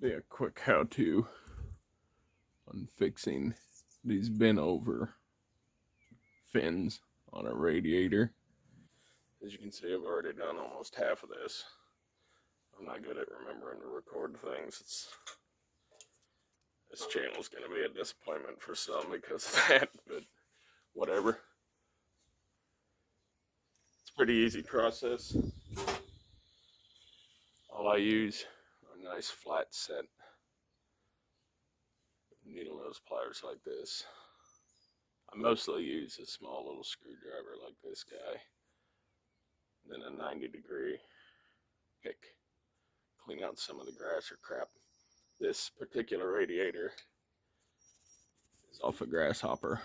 be a quick how-to on fixing these bent over fins on a radiator. As you can see, I've already done almost half of this. I'm not good at remembering to record things. This channel's going to be a disappointment for some because of that, but whatever. It's a pretty easy process. All I use are a nice flat set needle nose pliers like this. I mostly use a small little screwdriver like this guy, then a 90-degree pick. Clean out some of the grass or crap. This particular radiator is off a grasshopper,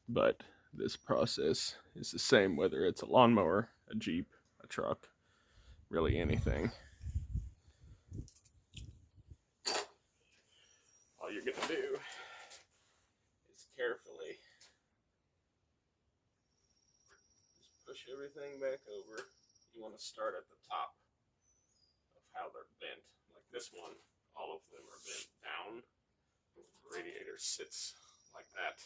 but this process is the same whether it's a lawnmower, a Jeep, a truck, really anything. All you're gonna do is carefully just push everything back over. You want to start at the top of how they're bent. Like this one, all of them are bent down. The radiator sits like that.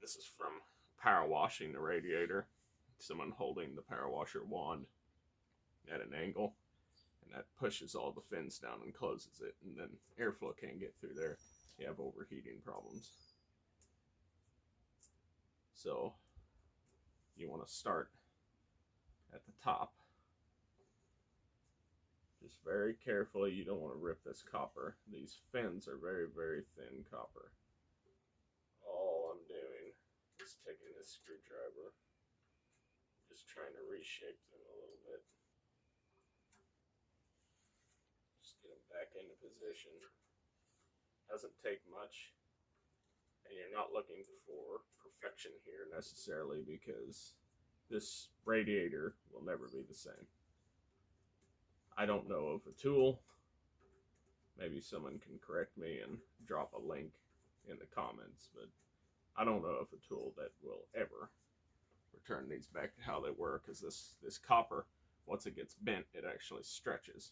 This is from power washing the radiator. Someone holding the power washer wand at an angle, and that pushes all the fins down and closes it, and then airflow can't get through there. You have overheating problems. So you want to start at the top. Just very carefully, you don't want to rip this copper. These fins are very, very thin copper. All I'm doing is taking this screwdriver, just trying to reshape them a little bit. Just get them back into position. Doesn't take much, and you're not looking for perfection here necessarily, because this radiator will never be the same. I don't know of a tool. Maybe someone can correct me and drop a link in the comments, but I don't know of a tool that will ever return these back to how they were, because this copper, once it gets bent, it actually stretches.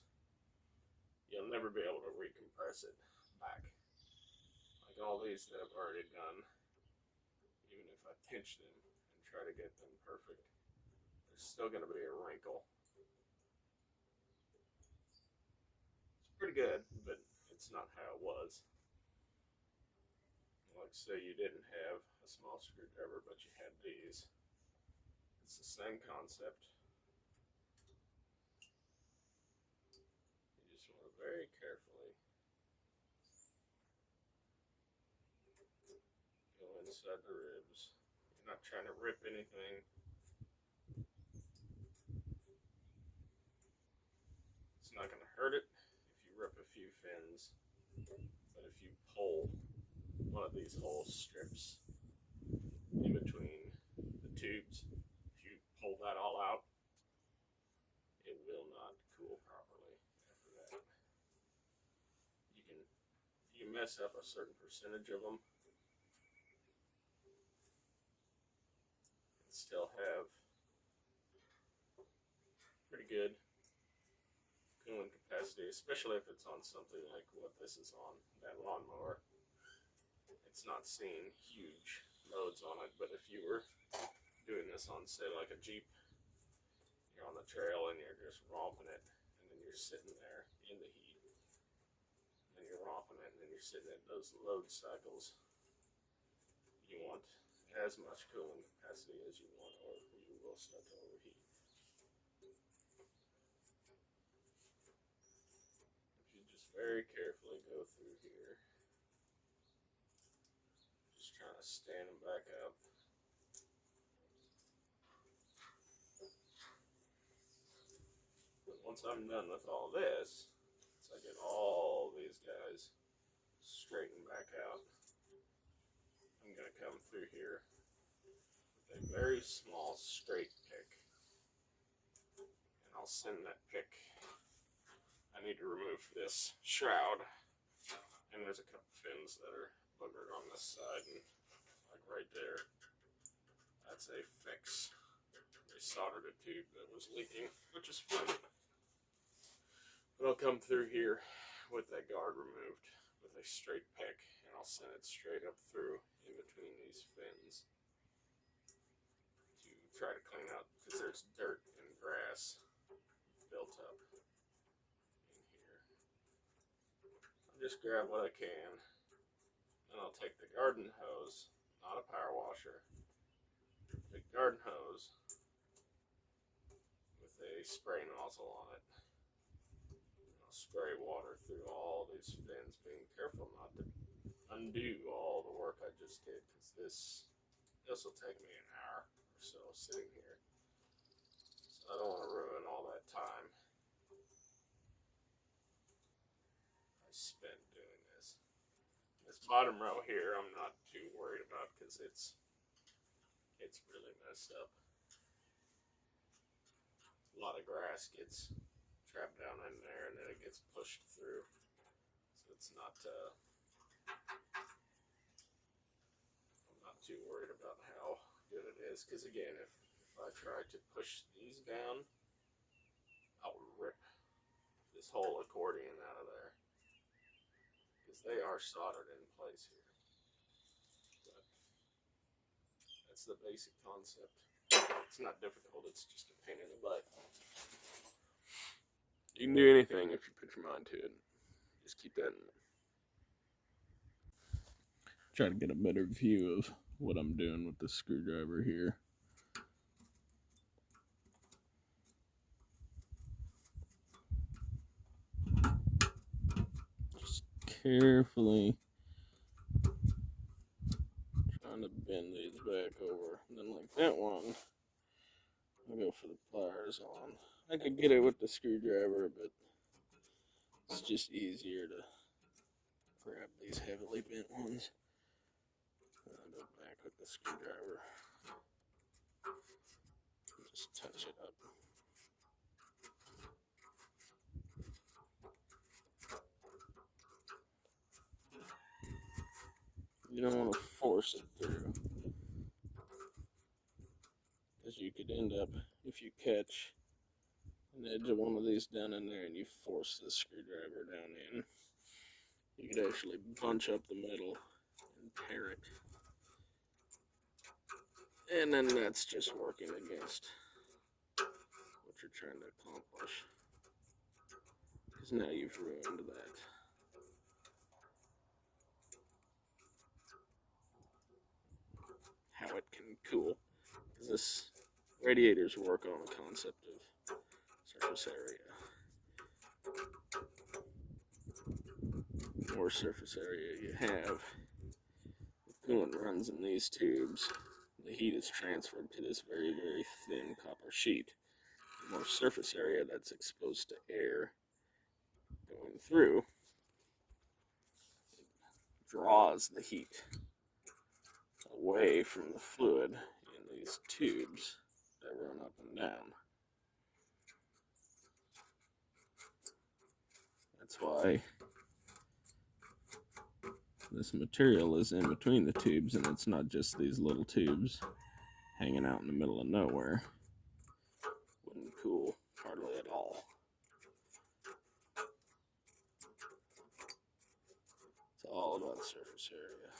You'll never be able to recompress it back. Like all these that I've already done, even if I pinch them and try to get them perfect, there's still going to be a wrinkle. It's pretty good, but it's not how it was. Like say you didn't have a small screwdriver, but you had these. It's the same concept. You just want to very carefully go inside the ribs. You're not trying to rip anything. It's not going to hurt it if you rip a few fins, but if you pull one of these whole strips in between the tubes, if you pull that all out, it will not cool properly after that. You mess up a certain percentage of them and still have pretty good cooling capacity, especially if it's on something like what this is on, that lawnmower. It's not seeing huge loads on it, but if you were doing this on, say, like a Jeep, you're on the trail and you're just romping it, and then you're sitting there in the heat, and you're romping it, and then you're sitting at those load cycles. You want as much cooling capacity as you want, or you will start to overheat. If you just very carefully go through here, just trying to stand them back up. But once I'm done with all this, once I get all these guys straightened back out, I'm going to come through here with a very small straight pick, and I'll send that pick. I need to remove this shroud, and there's a couple fins that are boogered on this side, and like right there, that's a fix. They soldered a tube that was leaking, which is fun. But I'll come through here with that guard removed with a straight pick, and I'll send it straight up through in between these fins to try to clean out, because there's dirt and grass built up in here. I'll just grab what I can, and I'll take the garden hose, not a power washer, the garden hose with a spray nozzle on it. Spray water through all these fins, being careful not to undo all the work I just did, because this will take me an hour or so sitting here. So I don't want to ruin all that time I spent doing this. This bottom row here I'm not too worried about, because it's really messed up. A lot of grass gets trapped down in there, and then it gets pushed through. So it's not, I'm not too worried about how good it is, because again, if I try to push these down, I'll rip this whole accordion out of there, because they are soldered in place here. But that's the basic concept. It's not difficult, it's just a pain in the butt. You can do anything if you put your mind to it. Just keep that in mind. Try to get a better view of what I'm doing with the screwdriver here. Just carefully trying to bend these back over. And then like that one, I'll go for the pliers on. I could get it with the screwdriver, but it's just easier to grab these heavily bent ones. I'll go back with the screwdriver. Just touch it up. You don't want to force it through, because you could end up, if you catch an edge of one of these down in there and you force the screwdriver down in, you could actually bunch up the metal and tear it. And then that's just working against what you're trying to accomplish, because now you've ruined that. How it can cool, because this radiators work on the concept of surface area. The more surface area you have, the coolant runs in these tubes. The heat is transferred to this very, very thin copper sheet. The more surface area that's exposed to air going through, it draws the heat away from the fluid in these tubes that run up and down. That's why this material is in between the tubes, and it's not just these little tubes hanging out in the middle of nowhere. Wouldn't cool hardly at all. It's all about surface area.